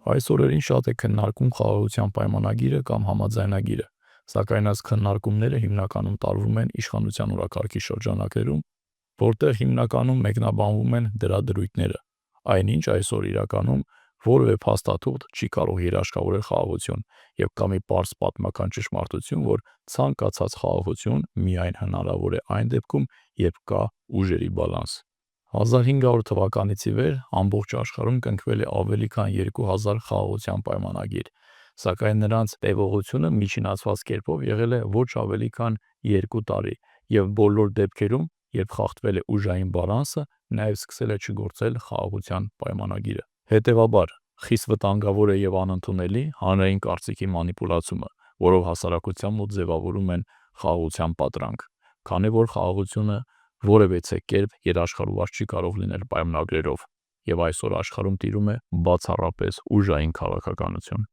Այս օրերին շատ է քննարկում խաղաղության պայմանագիրը կամ համաձայնագիրը, սակայն այս քննարկումները հիմնականում տարվում են իշխանության օրակարգի շրջանակներում, որտեղ հիմնականում մեկնաբանվում են դրա դրույթները, այնինչ այսօր իրականում որևէ փաստաթուղթ չի կարող երաշխավորել խաղաղություն և կա մի պարզ պատմական ճշմարտություն, որ ցանկացած խաղաղություն միայն հնարավոր է այն դեպքում, երբ կա ուժերի բալանս։ 1500 թվականից ի վեր ամբողջ աշխարհում կնքվել է ավելի քան 2000 խաղաղության պայմանագիր, սակայն նրանց տևողությունը միջինացված կերպով եղել է ոչ ավելի քան 2 տարի և բոլոր դեպքերում, երբ խախտվել է ուժային բալանսը, նաև սկսել է չգործել խաղաղության պայմանագիրը։ Հետևաբար, խիստ վտանգավոր է և անընդունելի հանրային կարծիքի մանիպուլացումը, որով հասարակության մոտ ձևավորում են խաղաղության պատրանք, քանի որ խաղաղությունը որևէ կերպ երաշխավորված չի կարող լինել պայմանագրերով, և այսօր աշխարհում տիրում է բացառապես ուժային քաղաքականություն։